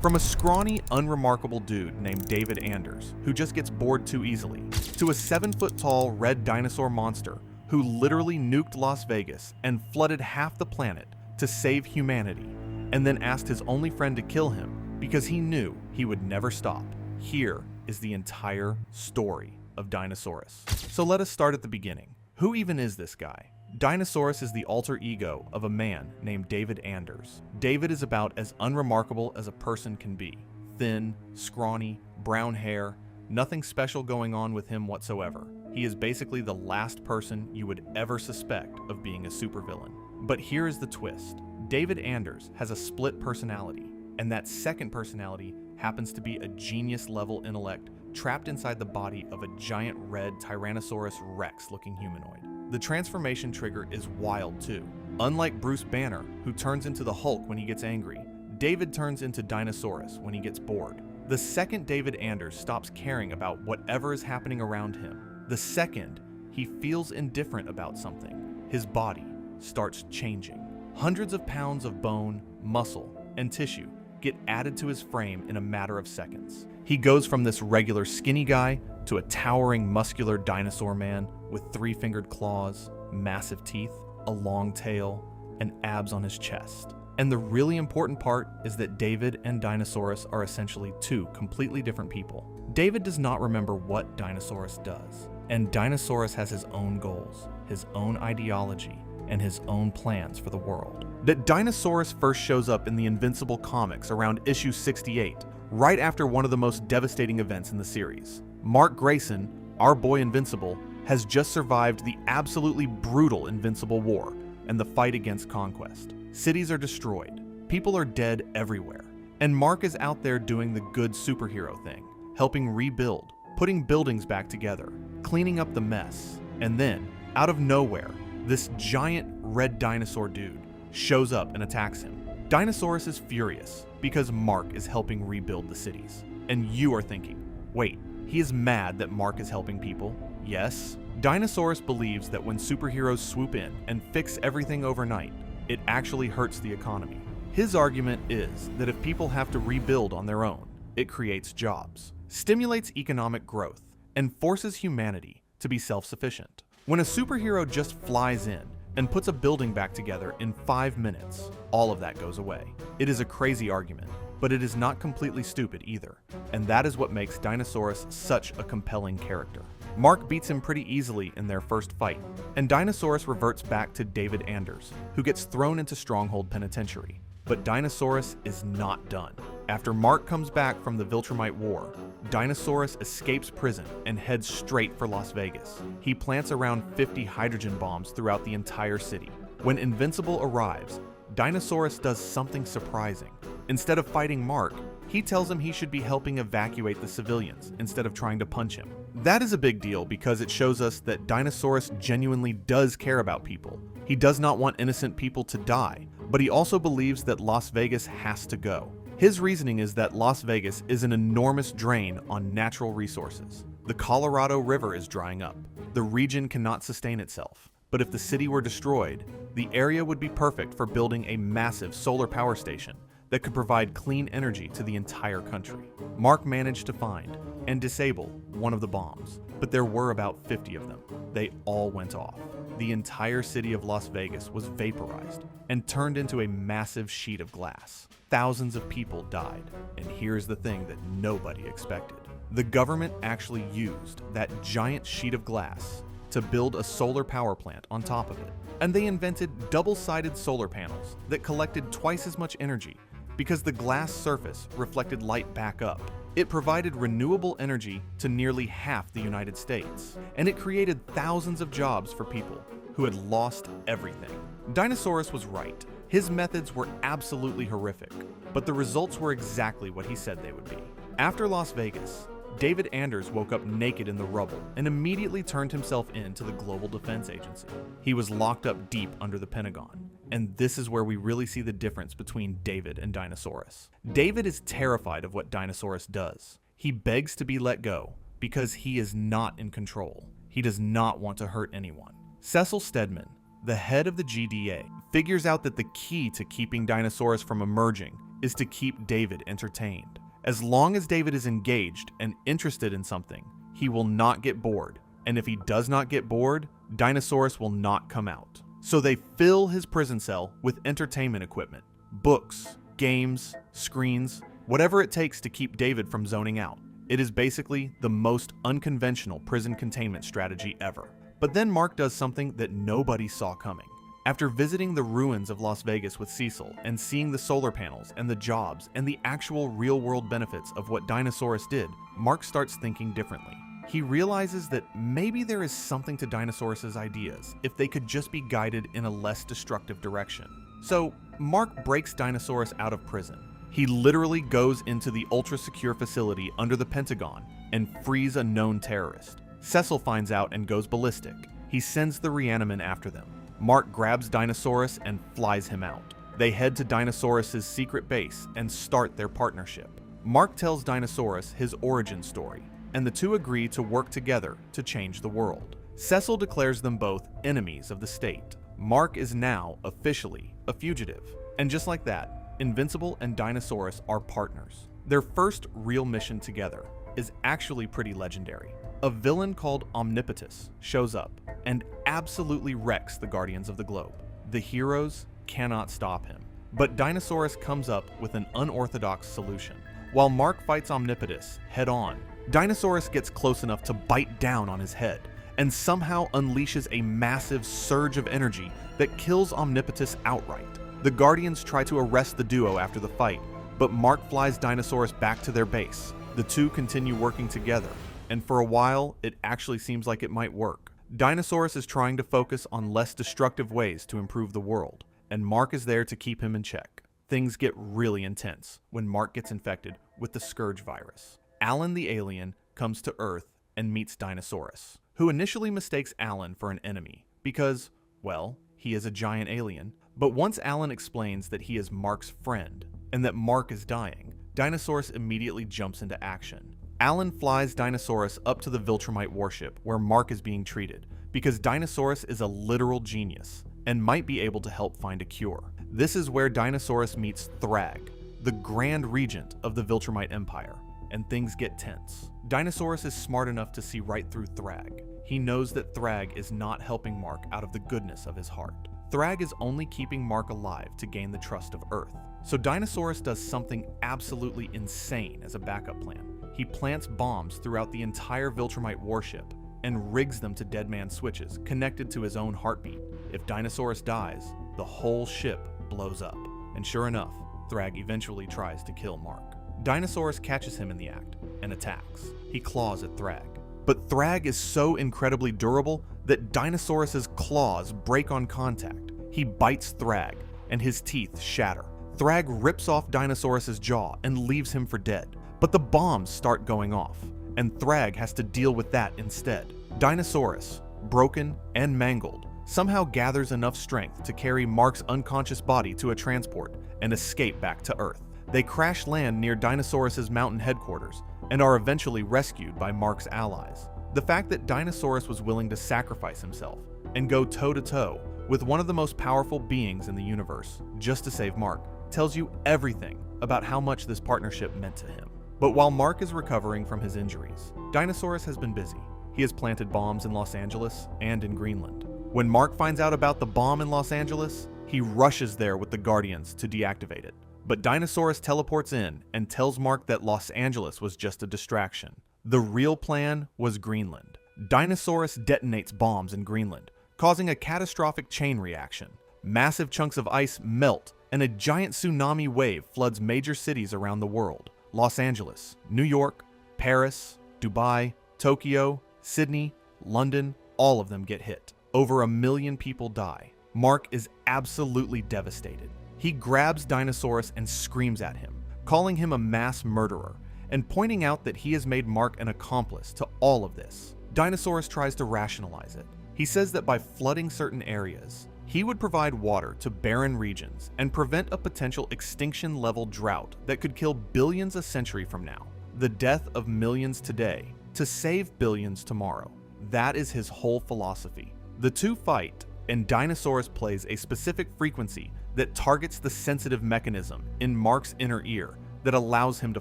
From a scrawny, unremarkable dude named David Anders, who just gets bored too easily, to a 7-foot-tall red dinosaur monster who literally nuked Las Vegas and flooded half the planet to save humanity, and then asked his only friend to kill him because he knew he would never stop. Here is the entire story of Dinosaurus. So let us start at the beginning. Who even is this guy? Dinosaurus is the alter ego of a man named David Anders. David is about as unremarkable as a person can be. Thin, scrawny, brown hair, nothing special going on with him whatsoever. He is basically the last person you would ever suspect of being a supervillain. But here is the twist. David Anders has a split personality, and that second personality happens to be a genius-level intellect trapped inside the body of a giant red Tyrannosaurus Rex-looking humanoid. The transformation trigger is wild too. Unlike Bruce Banner, who turns into the Hulk when he gets angry, David turns into Dinosaurus when he gets bored. The second David Anders stops caring about whatever is happening around him, the second he feels indifferent about something, his body starts changing. Hundreds of pounds of bone, muscle, and tissue get added to his frame in a matter of seconds. He goes from this regular skinny guy to a towering muscular dinosaur man with 3-fingered claws, massive teeth, a long tail, and abs on his chest. And the really important part is that David and Dinosaurus are essentially two completely different people. David does not remember what Dinosaurus does, and Dinosaurus has his own goals, his own ideology, and his own plans for the world. That Dinosaurus first shows up in the Invincible comics around issue 68, right after one of the most devastating events in the series. Mark Grayson, our boy Invincible, has just survived the absolutely brutal Invincible War and the fight against Conquest. Cities are destroyed, people are dead everywhere, and Mark is out there doing the good superhero thing, helping rebuild, putting buildings back together, cleaning up the mess, and then, out of nowhere, this giant red dinosaur dude shows up and attacks him. Dinosaurus is furious because Mark is helping rebuild the cities. And you are thinking, wait, he is mad that Mark is helping people? Yes. Dinosaurus believes that when superheroes swoop in and fix everything overnight, it actually hurts the economy. His argument is that if people have to rebuild on their own, it creates jobs, stimulates economic growth, and forces humanity to be self-sufficient. When a superhero just flies in and puts a building back together in 5 minutes, all of that goes away. It is a crazy argument, but it is not completely stupid either, and that is what makes Dinosaurus such a compelling character. Mark beats him pretty easily in their first fight, and Dinosaurus reverts back to David Anders, who gets thrown into Stronghold Penitentiary. But Dinosaurus is not done. After Mark comes back from the Viltrumite War, Dinosaurus escapes prison and heads straight for Las Vegas. He plants around 50 hydrogen bombs throughout the entire city. When Invincible arrives, Dinosaurus does something surprising. Instead of fighting Mark, he tells him he should be helping evacuate the civilians instead of trying to punch him. That is a big deal because it shows us that Dinosaurus genuinely does care about people. He does not want innocent people to die, but he also believes that Las Vegas has to go. His reasoning is that Las Vegas is an enormous drain on natural resources. The Colorado River is drying up. The region cannot sustain itself. But if the city were destroyed, the area would be perfect for building a massive solar power station that could provide clean energy to the entire country. Mark managed to find and disable one of the bombs, but there were about 50 of them. They all went off. The entire city of Las Vegas was vaporized and turned into a massive sheet of glass. Thousands of people died, and here's the thing that nobody expected. The government actually used that giant sheet of glass to build a solar power plant on top of it. And they invented double-sided solar panels that collected twice as much energy because the glass surface reflected light back up. It provided renewable energy to nearly half the United States, and it created thousands of jobs for people who had lost everything. Dinosaurus was right. His methods were absolutely horrific, but the results were exactly what he said they would be. After Las Vegas, David Anders woke up naked in the rubble and immediately turned himself in to the Global Defense Agency. He was locked up deep under the Pentagon, and this is where we really see the difference between David and Dinosaurus. David is terrified of what Dinosaurus does. He begs to be let go because he is not in control. He does not want to hurt anyone. Cecil Stedman, the head of the GDA, figures out that the key to keeping Dinosaurus from emerging is to keep David entertained. As long as David is engaged and interested in something, he will not get bored. And if he does not get bored, Dinosaurus will not come out. So they fill his prison cell with entertainment equipment, books, games, screens, whatever it takes to keep David from zoning out. It is basically the most unconventional prison containment strategy ever. But then Mark does something that nobody saw coming. After visiting the ruins of Las Vegas with Cecil and seeing the solar panels and the jobs and the actual real-world benefits of what Dinosaurus did, Mark starts thinking differently. He realizes that maybe there is something to Dinosaurus's ideas if they could just be guided in a less destructive direction. So Mark breaks Dinosaurus out of prison. He literally goes into the ultra-secure facility under the Pentagon and frees a known terrorist. Cecil finds out and goes ballistic. He sends the reaniman after them. Mark grabs Dinosaurus and flies him out. They head to Dinosaurus's secret base and start their partnership. Mark tells Dinosaurus his origin story, and the two agree to work together to change the world. Cecil declares them both enemies of the state. Mark is now officially a fugitive. And just like that, Invincible and Dinosaurus are partners. Their first real mission together is actually pretty legendary. A villain called Omnipotus shows up and absolutely wrecks the Guardians of the Globe. The heroes cannot stop him, but Dinosaurus comes up with an unorthodox solution. While Mark fights Omnipotus head-on, Dinosaurus gets close enough to bite down on his head and somehow unleashes a massive surge of energy that kills Omnipotus outright. The Guardians try to arrest the duo after the fight, but Mark flies Dinosaurus back to their base. The two continue working together, and for a while, it actually seems like it might work. Dinosaurus is trying to focus on less destructive ways to improve the world, and Mark is there to keep him in check. Things get really intense when Mark gets infected with the Scourge virus. Alan the alien comes to Earth and meets Dinosaurus, who initially mistakes Alan for an enemy because, well, he is a giant alien. But once Alan explains that he is Mark's friend and that Mark is dying, Dinosaurus immediately jumps into action. Alan flies Dinosaurus up to the Viltrumite warship where Mark is being treated because Dinosaurus is a literal genius and might be able to help find a cure. This is where Dinosaurus meets Thrag, the Grand Regent of the Viltrumite Empire, and things get tense. Dinosaurus is smart enough to see right through Thrag. He knows that Thrag is not helping Mark out of the goodness of his heart. Thrag is only keeping Mark alive to gain the trust of Earth. So Dinosaurus does something absolutely insane as a backup plan. He plants bombs throughout the entire Viltrumite warship and rigs them to dead man switches connected to his own heartbeat. If Dinosaurus dies, the whole ship blows up. And sure enough, Thrag eventually tries to kill Mark. Dinosaurus catches him in the act and attacks. He claws at Thrag. But Thrag is so incredibly durable that Dinosaurus's claws break on contact. He bites Thrag, and his teeth shatter. Thrag rips off Dinosaurus's jaw and leaves him for dead. But the bombs start going off, and Thrag has to deal with that instead. Dinosaurus, broken and mangled, somehow gathers enough strength to carry Mark's unconscious body to a transport and escape back to Earth. They crash land near Dinosaurus's mountain headquarters and are eventually rescued by Mark's allies. The fact that Dinosaurus was willing to sacrifice himself and go toe-to-toe with one of the most powerful beings in the universe just to save Mark tells you everything about how much this partnership meant to him. But while Mark is recovering from his injuries, Dinosaurus has been busy. He has planted bombs in Los Angeles and in Greenland. When Mark finds out about the bomb in Los Angeles, he rushes there with the Guardians to deactivate it. But Dinosaurus teleports in and tells Mark that Los Angeles was just a distraction. The real plan was Greenland. Dinosaurus detonates bombs in Greenland, causing a catastrophic chain reaction. Massive chunks of ice melt, and a giant tsunami wave floods major cities around the world. Los Angeles, New York, Paris, Dubai, Tokyo, Sydney, London, all of them get hit. Over 1 million people die. Mark is absolutely devastated. He grabs Dinosaurus and screams at him, calling him a mass murderer, and pointing out that he has made Mark an accomplice to all of this. Dinosaurus tries to rationalize it. He says that by flooding certain areas, he would provide water to barren regions and prevent a potential extinction-level drought that could kill billions a century from now. The death of millions today to save billions tomorrow. That is his whole philosophy. The two fight, and Dinosaurus plays a specific frequency that targets the sensitive mechanism in Mark's inner ear that allows him to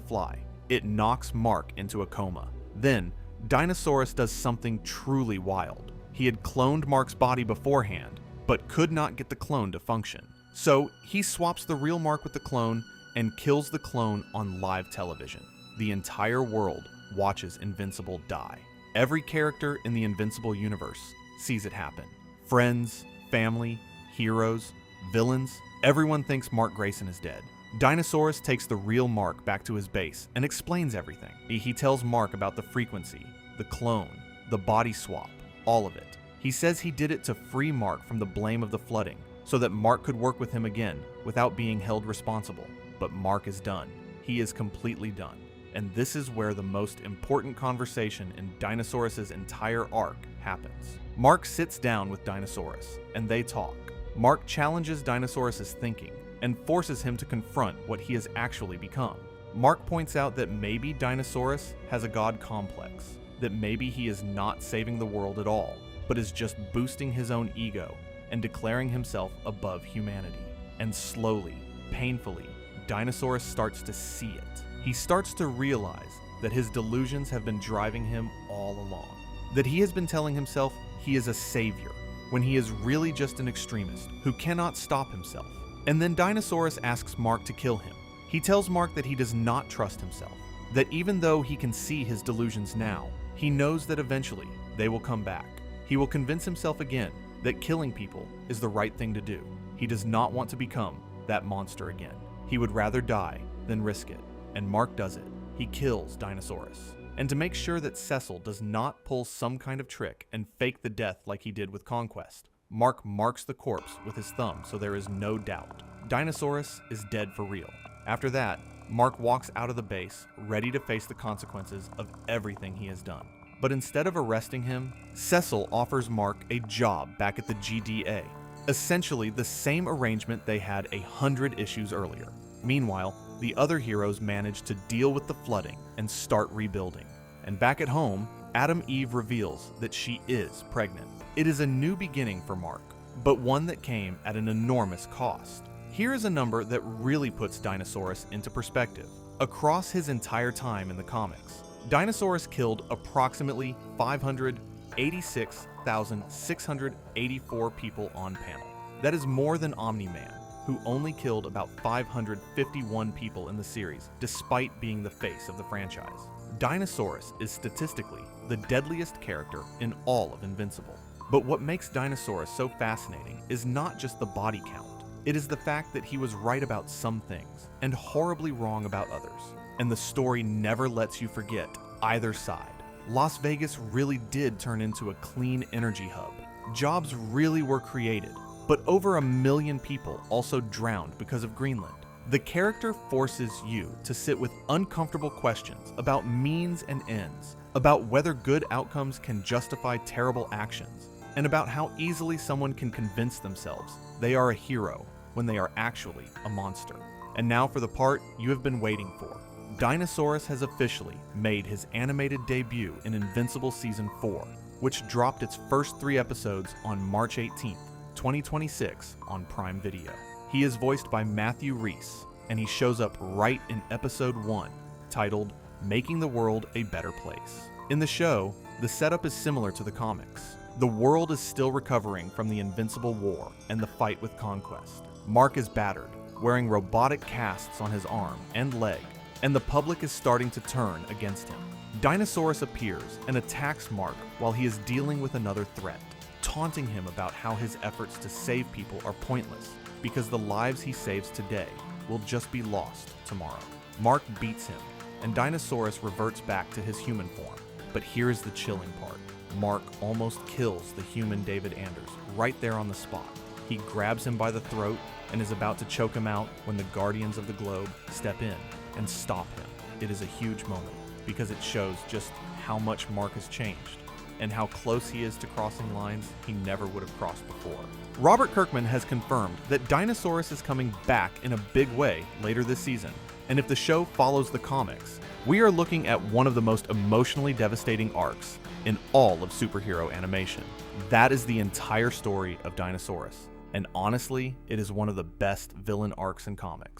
fly. It knocks Mark into a coma. Then, Dinosaurus does something truly wild. He had cloned Mark's body beforehand, but could not get the clone to function. So, he swaps the real Mark with the clone and kills the clone on live television. The entire world watches Invincible die. Every character in the Invincible universe sees it happen. Friends, family, heroes, villains, everyone thinks Mark Grayson is dead. Dinosaurus takes the real Mark back to his base and explains everything. He tells Mark about the frequency, the clone, the body swap, all of it. He says he did it to free Mark from the blame of the flooding, so that Mark could work with him again without being held responsible. But Mark is done. He is completely done. And this is where the most important conversation in Dinosaurus' entire arc happens. Mark sits down with Dinosaurus, and they talk. Mark challenges Dinosaurus' thinking and forces him to confront what he has actually become. Mark points out that maybe Dinosaurus has a god complex, that maybe he is not saving the world at all, but is just boosting his own ego and declaring himself above humanity. And slowly, painfully, Dinosaurus starts to see it. He starts to realize that his delusions have been driving him all along, that he has been telling himself he is a savior, when he is really just an extremist who cannot stop himself. And then Dinosaurus asks Mark to kill him. He tells Mark that he does not trust himself, that even though he can see his delusions now, he knows that eventually they will come back. He will convince himself again that killing people is the right thing to do. He does not want to become that monster again. He would rather die than risk it. And Mark does it. He kills Dinosaurus. And to make sure that Cecil does not pull some kind of trick and fake the death like he did with Conquest, Mark marks the corpse with his thumb so there is no doubt. Dinosaurus is dead for real. After that, Mark walks out of the base, ready to face the consequences of everything he has done. But instead of arresting him, Cecil offers Mark a job back at the GDA, essentially the same arrangement they had 100 issues earlier. Meanwhile, the other heroes manage to deal with the flooding and start rebuilding. And back at home, Adam Eve reveals that she is pregnant. It is a new beginning for Mark, but one that came at an enormous cost. Here is a number that really puts Dinosaurus into perspective. Across his entire time in the comics, Dinosaurus killed approximately 586,684 people on panel. That is more than Omni-Man, who only killed about 551 people in the series, despite being the face of the franchise. Dinosaurus is statistically the deadliest character in all of Invincible. But what makes Dinosaurus so fascinating is not just the body count. It is the fact that he was right about some things and horribly wrong about others. And the story never lets you forget either side. Las Vegas really did turn into a clean energy hub. Jobs really were created, but over 1 million people also drowned because of Greenland. The character forces you to sit with uncomfortable questions about means and ends, about whether good outcomes can justify terrible actions, and about how easily someone can convince themselves they are a hero when they are actually a monster. And now for the part you have been waiting for. Dinosaurus has officially made his animated debut in Invincible Season 4, which dropped its first 3 episodes on March 18th, 2026 on Prime Video. He is voiced by Matthew Rhys, and he shows up right in Episode 1, titled Making the World a Better Place. In the show, the setup is similar to the comics. The world is still recovering from the Invincible War and the fight with Conquest. Mark is battered, wearing robotic casts on his arm and leg, and the public is starting to turn against him. Dinosaurus appears and attacks Mark while he is dealing with another threat, taunting him about how his efforts to save people are pointless because the lives he saves today will just be lost tomorrow. Mark beats him, and Dinosaurus reverts back to his human form. But here's the chilling part. Mark almost kills the human David Anders right there on the spot. He grabs him by the throat and is about to choke him out when the Guardians of the Globe step in and stop him. It is a huge moment because it shows just how much Mark has changed and how close he is to crossing lines he never would have crossed before. Robert Kirkman has confirmed that Dinosaurus is coming back in a big way later this season, and if the show follows the comics, we are looking at one of the most emotionally devastating arcs in all of superhero animation. That is the entire story of Dinosaurus, And honestly, it is one of the best villain arcs in comics.